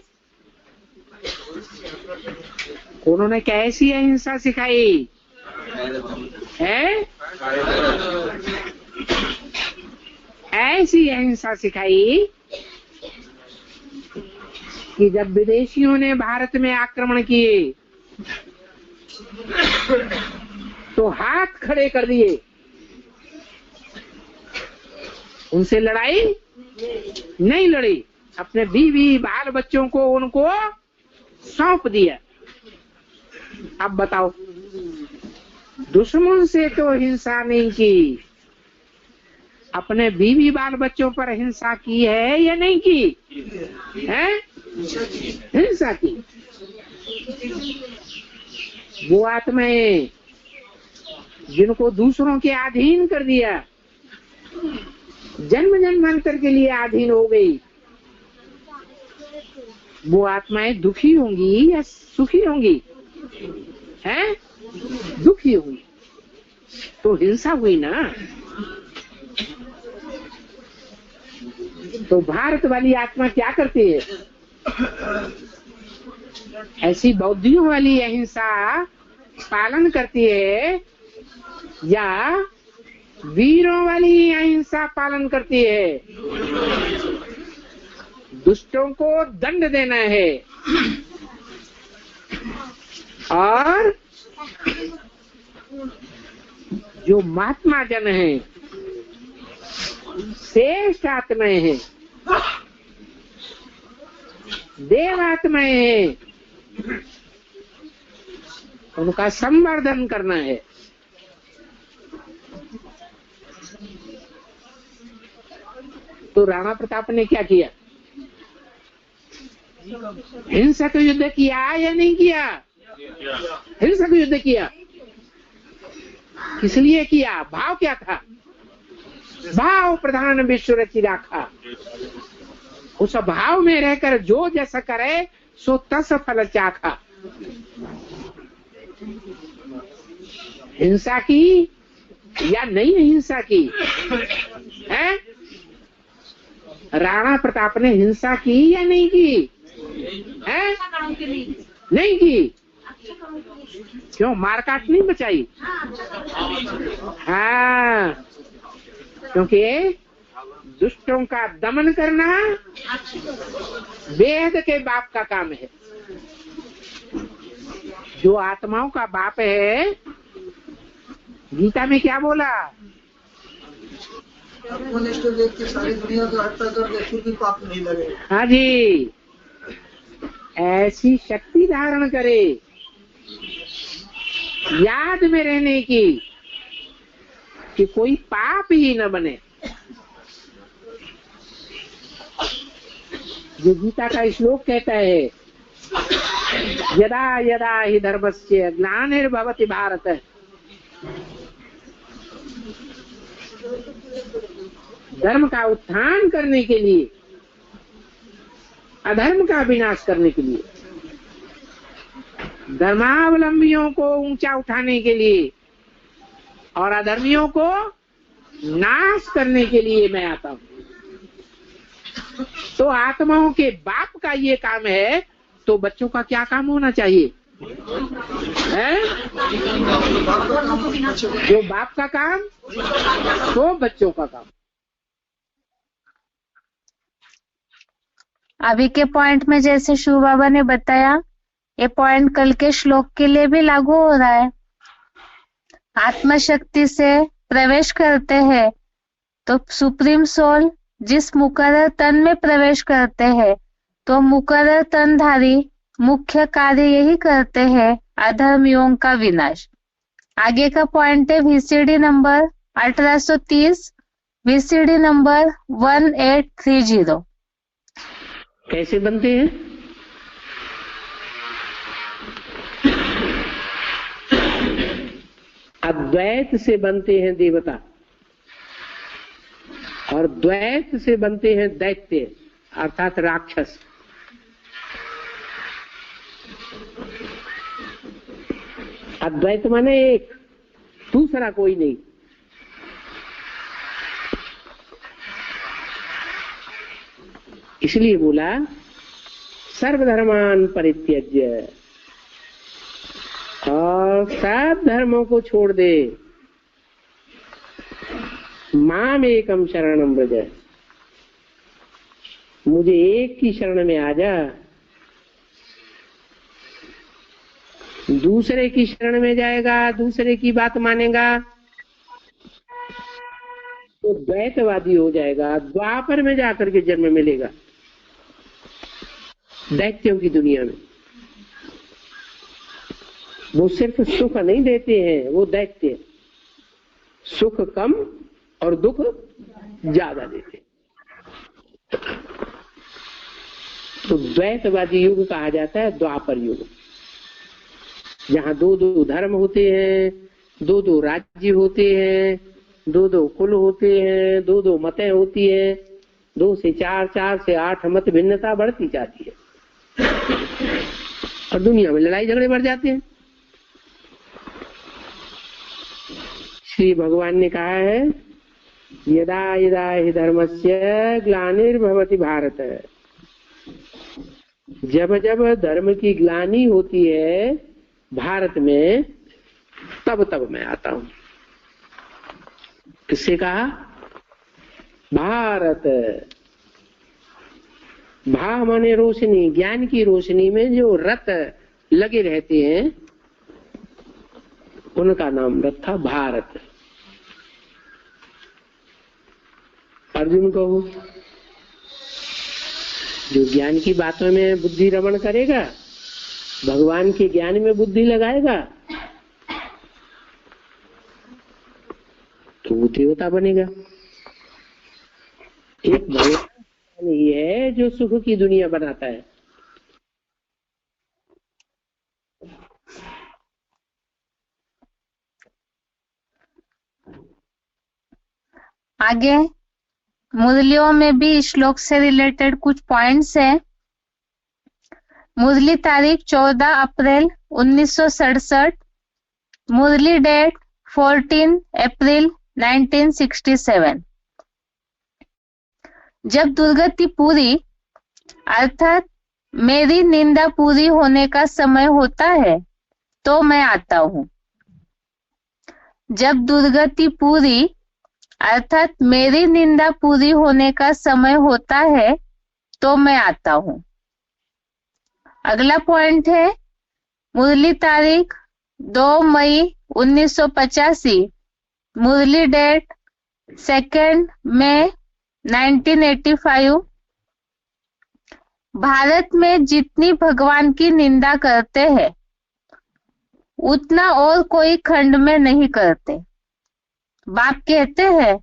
उन्होंने कैसी अहिंसा सिखाई है? ऐसी अहिंसा सिखाई कि जब विदेशियों ने भारत में आक्रमण किए तो हाथ खड़े कर दिए, उनसे लड़ाई नहीं लड़ी, अपने बीवी बाल बच्चों को उनको सौंप दिया। अब बताओ, दुश्मन से तो हिंसा नहीं की, अपने बीवी बाल बच्चों पर हिंसा की है या नहीं की? है? हिंसा की। वो आत्माएं जिनको दूसरों के अधीन कर दिया, जन्म जन्मांतर के लिए अधीन हो गई, वो आत्माएं दुखी होंगी या सुखी होंगी? हैं? दुखी होंगी। तो हिंसा हुई ना। तो भारत वाली आत्मा क्या करती है? ऐसी बौद्धियों वाली अहिंसा पालन करती है या वीरों वाली अहिंसा पालन करती है? दुष्टों को दंड देना है और जो महात्मा जन है, श्रेष्ठ आत्माएं हैं, देवात्माएं हैं, उनका संवर्धन करना है। तो राणा प्रताप ने क्या किया? हिंसक युद्ध किया या नहीं किया? हिंसक युद्ध किया। किस लिए किया? भाव क्या था? भाव प्रधान विश्व रचि राखा। उस भाव में रहकर जो जैसा करे सो तस फल चाखा। हिंसा की या नहीं हिंसा की है? राणा प्रताप ने हिंसा की या नहीं की है? नहीं की। क्यों? मारकाट नहीं बचाई। हाँ, क्योंकि दुष्टों का दमन करना वेद के बाप का काम है। जो आत्माओं का बाप है, गीता में क्या बोला? सारी दुनिया को हत्या कर दे फिर भी पाप नहीं लगे। हाँ जी, ऐसी शक्ति धारण करे याद में रहने की कि कोई पाप ही न बने। जो गीता का श्लोक कहता है, यदा यदा हि धर्मस्य ग्लानिर्भवति भारत। धर्म का उत्थान करने के लिए, अधर्म का विनाश करने के लिए, धर्मावलंबियों को ऊंचा उठाने के लिए और अधर्मियों को नाश करने के लिए मैं आता हूं। तो आत्माओं के बाप का ये काम है, तो बच्चों का क्या काम होना चाहिए? है? जो बाप का काम तो बच्चों का काम। अभी के पॉइंट में जैसे शिव बाबा ने बताया, ये पॉइंट कल के श्लोक के लिए भी लागू हो रहा है। आत्मा शक्ति से प्रवेश करते हैं तो सुप्रीम सोल जिस मुकर्रर तन में प्रवेश करते हैं, तो मुकर्रर तनधारी मुख्य कार्य यही करते हैं, अधर्मियों का विनाश। आगे का पॉइंट है वीसीडी नंबर 1830, वीसीडी नंबर 1830। कैसे बनते हैं? अद्वैत से बनते हैं देवता और द्वैत से बनते हैं दैत्य अर्थात राक्षस। अद्वैत माने एक, दूसरा कोई नहीं। इसलिए बोला सर्वधर्मान परित्यज्य, और सब धर्मों को छोड़ दे, माम एकम शरणम व्रज, मुझे एक की शरण में आ जा। दूसरे की शरण में जाएगा, दूसरे की बात मानेगा तो द्वैतवादी हो जाएगा, द्वापर में जाकर के जन्म मिलेगा दैत्यों की दुनिया में। वो सिर्फ सुख नहीं देते हैं, वो दैत्य सुख कम और दुख ज्यादा देते। तो द्वैतवादी युग कहा जाता है द्वापर युग, जहां दो दो धर्म होते हैं, दो दो राज्य होते हैं, दो दो कुल होते हैं, दो दो मतें होती है, 2 से 4, 4 से 8 मत भिन्नता बढ़ती जाती है और दुनिया में लड़ाई झगड़े बढ़ जाते हैं। श्री भगवान ने कहा है, यदा यदा हि धर्मस्य ग्लानिर्भवति भारत, जब जब धर्म की ग्लानि होती है भारत में, तब तब मैं आता हूं। किससे कहा? भारत। भा माने रोशनी, ज्ञान की रोशनी में जो रथ लगे रहते हैं उनका नाम रथ था भारत। अर्जुन को जो ज्ञान की बातों में बुद्धि रमण करेगा, भगवान के ज्ञान में बुद्धि लगाएगा, तो वो देवता बनेगा। एक भगवान ही है जो सुख की दुनिया बनाता है, आगे मुरलियों में भी इस श्लोक से रिलेटेड कुछ पॉइंट्स हैं। मुरली तारीख 14 अप्रैल 1967, मुरली डेट 14 अप्रैल 1967। जब दुर्गति पूरी अर्थात मेरी निंदा पूरी होने का समय होता है तो मैं आता हूँ। जब दुर्गति पूरी अर्थात मेरी निंदा पूरी होने का समय होता है तो मैं आता हूँ। अगला पॉइंट है मुरली तारीख 2 मई 1985, मुरली डेट 2 मई 1985। भारत में जितनी भगवान की निंदा करते हैं उतना और कोई खंड में नहीं करते। बाप कहते हैं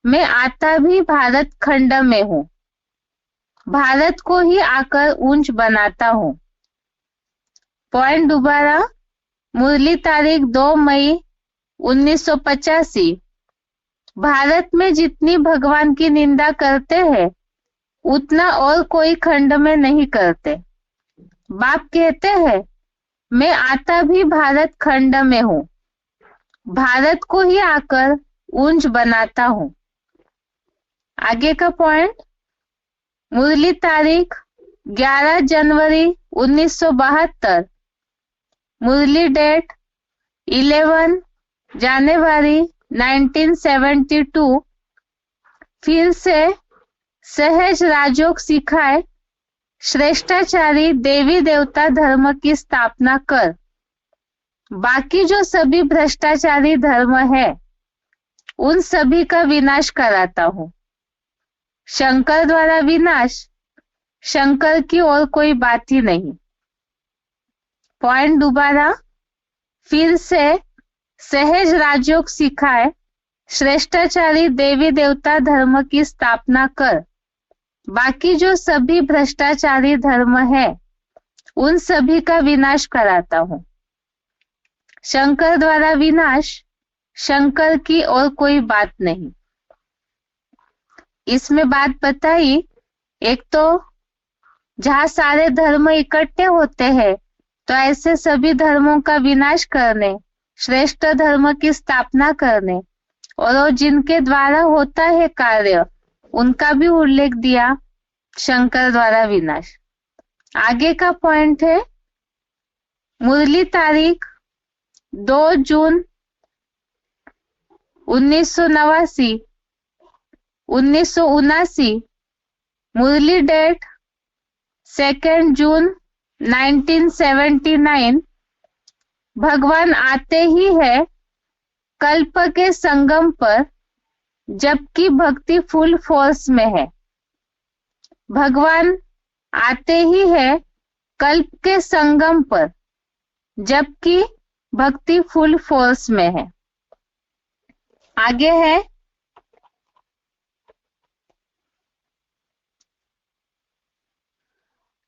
मैं आता भी भारत खंड में हूँ, भारत को ही आकर ऊंच बनाता हूँ। पॉइंट दोबारा, मुरली तारीख 2 मई 1985। भारत में जितनी भगवान की निंदा करते हैं उतना और कोई खंड में नहीं करते। बाप कहते हैं मैं आता भी भारत खंड में हूँ, भारत को ही आकर ऊंच बनाता हूँ। आगे का पॉइंट, मुरली तारीख 11 जनवरी 1972, मुरली डेट 11 जनवरी 1972। फिर से सहज राजयोग सिखाए श्रेष्ठाचारी देवी देवता धर्म की स्थापना कर बाकी जो सभी भ्रष्टाचारी धर्म है उन सभी का विनाश कराता हूँ। शंकर द्वारा विनाश, शंकर की और कोई बात ही नहीं। पॉइंट दोबारा, फिर से सहज राजयोग सिखाए श्रेष्ठाचारी देवी देवता धर्म की स्थापना कर बाकी जो सभी भ्रष्टाचारी धर्म है उन सभी का विनाश कराता हूँ। शंकर द्वारा विनाश, शंकर की और कोई बात नहीं। इसमें बात बताई, एक तो जहाँ सारे धर्म इकट्ठे होते हैं तो ऐसे सभी धर्मों का विनाश करने, श्रेष्ठ धर्म की स्थापना करने और वो जिनके द्वारा होता है कार्य उनका भी उल्लेख दिया, शंकर द्वारा विनाश। आगे का पॉइंट है मुरली तारीख 2 जून 1979, 1979, मुरली डेट 2 जून 1979। भगवान आते ही है कल्प के संगम पर जबकि भक्ति फुल फोर्स में है। भगवान आते ही है कल्प के संगम पर जबकि भक्ति फुल फोर्स में है। आगे है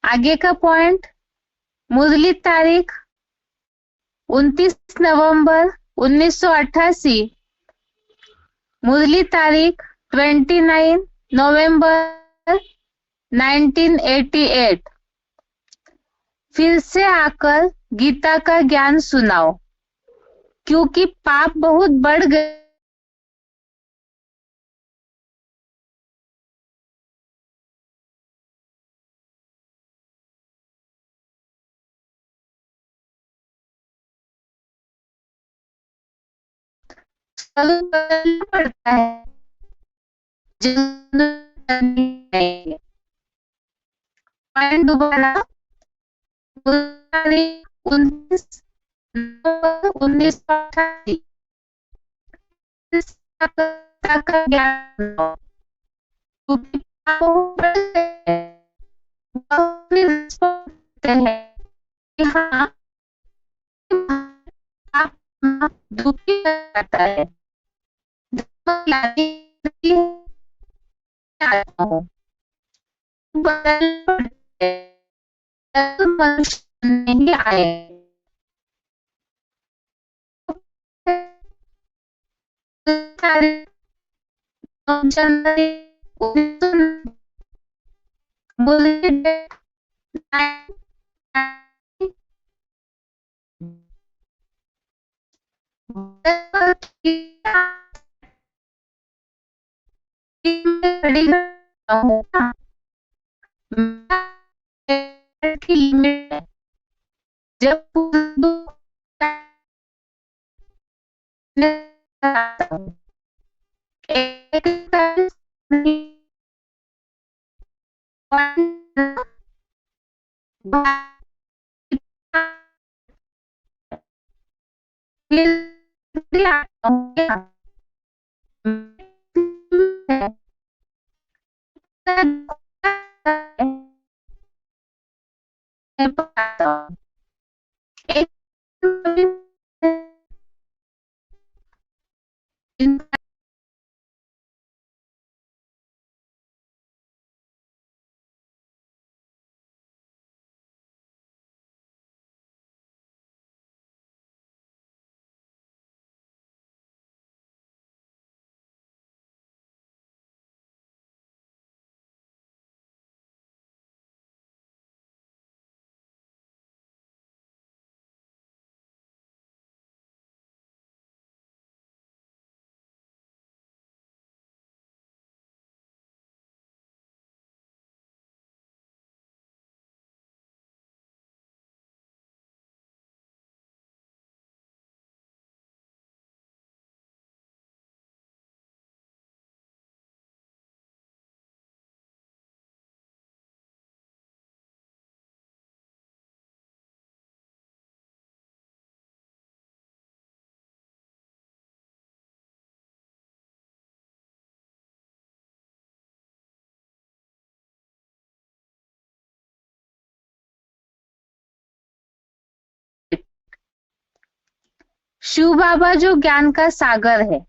आगे का पॉइंट, मुरली तारीख 29 नवंबर 1988, मुरली तारीख 29 नवंबर 1988। फिर से आकर गीता का ज्ञान सुनाओ क्योंकि पाप बहुत बढ़ गए। पड़ता है पॉइंट दोबारा, 19 1988 का ज्ञान हाँ दुखी रहता है, मनुष्य नहीं आए। जनवरी 1990 जब शिव बाबा जो ज्ञान का सागर है,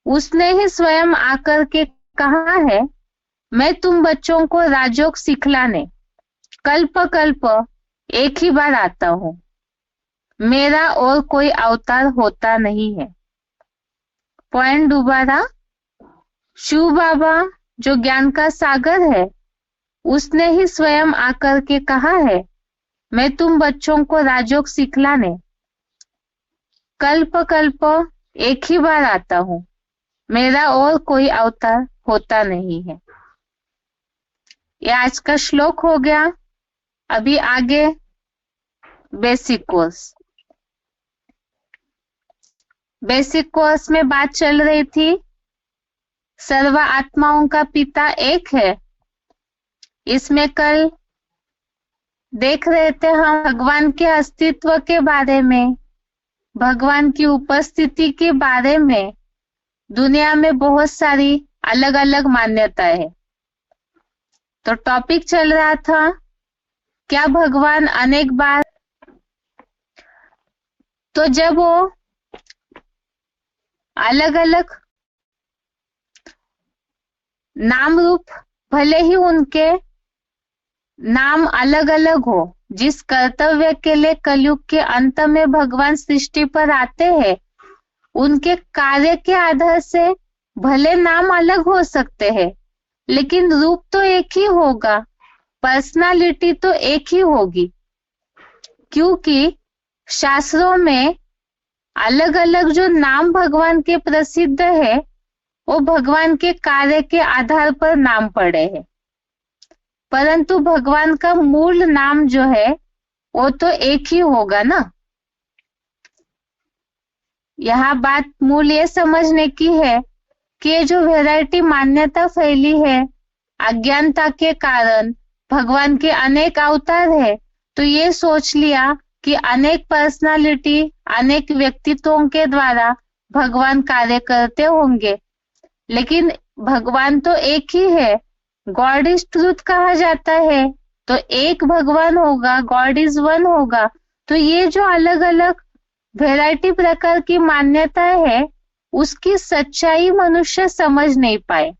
उसने ही स्वयं आकर के कहा है, मैं तुम बच्चों को राजयोग सिखलाने कल्प कल्प एक ही बार आता हूँ, मेरा और कोई अवतार होता नहीं है। पॉइंट दोबारा, शिव बाबा जो ज्ञान का सागर है, उसने ही स्वयं आकर के कहा है, मैं तुम बच्चों को राजयोग सिखलाने कल्प कल्प एक ही बार आता हूँ, मेरा और कोई अवतार होता नहीं है। ये आज का श्लोक हो गया। अभी आगे बेसिक कोर्स। बेसिक कोर्स में बात चल रही थी सर्व आत्माओं का पिता एक है। इसमें कल देख रहे थे हम भगवान के अस्तित्व के बारे में, भगवान की उपस्थिति के बारे में। दुनिया में बहुत सारी अलग अलग मान्यताएं है। तो टॉपिक चल रहा था, क्या भगवान अनेक बार, तो जब वो अलग अलग नाम रूप, भले ही उनके नाम अलग अलग हो, जिस कर्तव्य के लिए कलयुग के अंत में भगवान सृष्टि पर आते हैं, उनके कार्य के आधार से भले नाम अलग हो सकते हैं, लेकिन रूप तो एक ही होगा, पर्सनालिटी तो एक ही होगी। क्योंकि शास्त्रों में अलग अलग जो नाम भगवान के प्रसिद्ध है, वो भगवान के कार्य के आधार पर नाम पड़े हैं। परंतु भगवान का मूल नाम जो है वो तो एक ही होगा ना। यहाँ बात मूल ये समझने की है कि ये जो वैरायटी मान्यता फैली है अज्ञानता के कारण, भगवान के अनेक अवतार है, तो ये सोच लिया कि अनेक पर्सनालिटी, अनेक व्यक्तित्वों के द्वारा भगवान कार्य करते होंगे, लेकिन भगवान तो एक ही है। गॉड इज ट्रूथ कहा जाता है, तो एक भगवान होगा, गॉड इज वन होगा। तो ये जो अलग अलग वैरायटी प्रकार की मान्यताएं है, उसकी सच्चाई मनुष्य समझ नहीं पाए।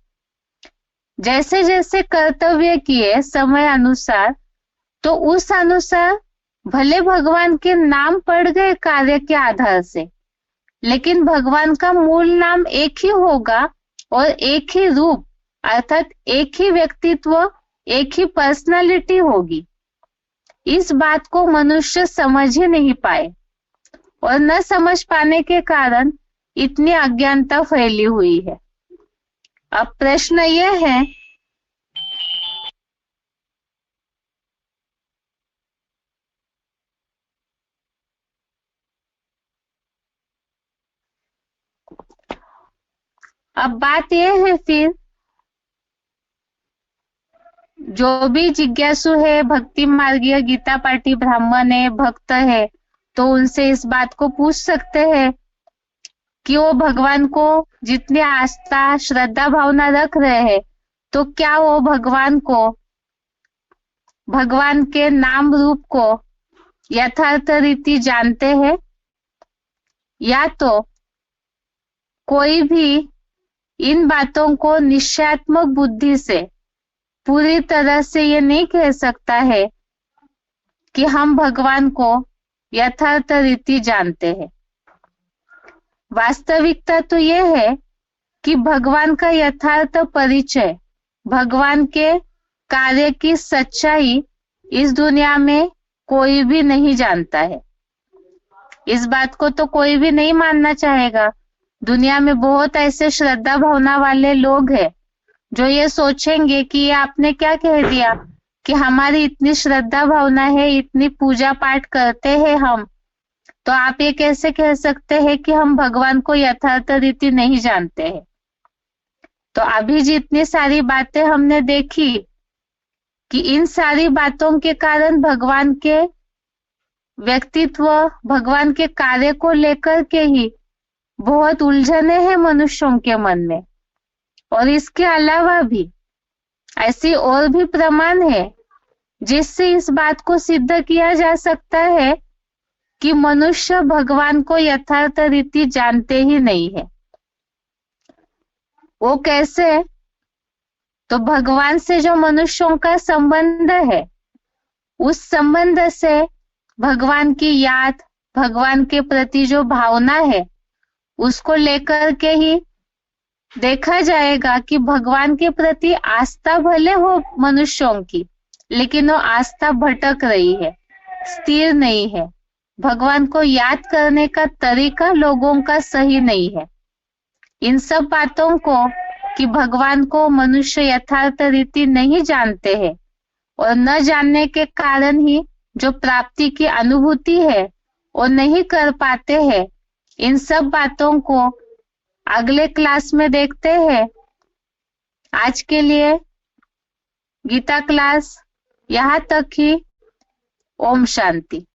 जैसे जैसे कर्तव्य किए समय अनुसार, तो उस अनुसार भले भगवान के नाम पड़ गए कार्य के आधार से, लेकिन भगवान का मूल नाम एक ही होगा, और एक ही रूप अर्थात एक ही व्यक्तित्व, एक ही पर्सनालिटी होगी। इस बात को मनुष्य समझ ही नहीं पाए और न समझ पाने के कारण इतनी अज्ञानता फैली हुई है। अब प्रश्न यह है अब बात यह है फिर जो भी जिज्ञासु है, भक्ति मार्गीय गीता पाठी ब्राह्मण है, भक्त है, तो उनसे इस बात को पूछ सकते हैं कि वो भगवान को जितनी आस्था श्रद्धा भावना रख रहे हैं, तो क्या वो भगवान को, भगवान के नाम रूप को यथार्थ रीति जानते हैं, या तो कोई भी इन बातों को निश्चयात्मक बुद्धि से पूरी तरह से ये नहीं कह सकता है कि हम भगवान को यथार्थ रीति जानते हैं। वास्तविकता तो यह है कि भगवान का यथार्थ परिचय, भगवान के कार्य की सच्चाई इस दुनिया में कोई भी नहीं जानता है। इस बात को तो कोई भी नहीं मानना चाहेगा। दुनिया में बहुत ऐसे श्रद्धा भावना वाले लोग हैं जो ये सोचेंगे कि ये आपने क्या कह दिया कि हमारी इतनी श्रद्धा भावना है, इतनी पूजा पाठ करते हैं हम, तो आप ये कैसे कह सकते हैं कि हम भगवान को यथार्थ रीति नहीं जानते हैं। तो अभी जितनी सारी बातें हमने देखी कि इन सारी बातों के कारण भगवान के व्यक्तित्व, भगवान के कार्य को लेकर के ही बहुत उलझने हैं मनुष्यों के मन में। और इसके अलावा भी ऐसी और भी प्रमाण है जिससे इस बात को सिद्ध किया जा सकता है कि मनुष्य भगवान को यथार्थ रीति जानते ही नहीं है। वो कैसे? तो भगवान से जो मनुष्यों का संबंध है, उस संबंध से भगवान की याद, भगवान के प्रति जो भावना है, उसको लेकर के ही देखा जाएगा कि भगवान के प्रति आस्था भले हो मनुष्यों की, लेकिन वो आस्था भटक रही है, स्थिर नहीं है। भगवान को याद करने का तरीका लोगों का सही नहीं है। इन सब बातों को कि भगवान को मनुष्य यथार्थ रीति नहीं जानते हैं और न जानने के कारण ही जो प्राप्ति की अनुभूति है वो नहीं कर पाते हैं, इन सब बातों को अगले क्लास में देखते हैं। आज के लिए गीता क्लास यहाँ तक ही। ओम शांति।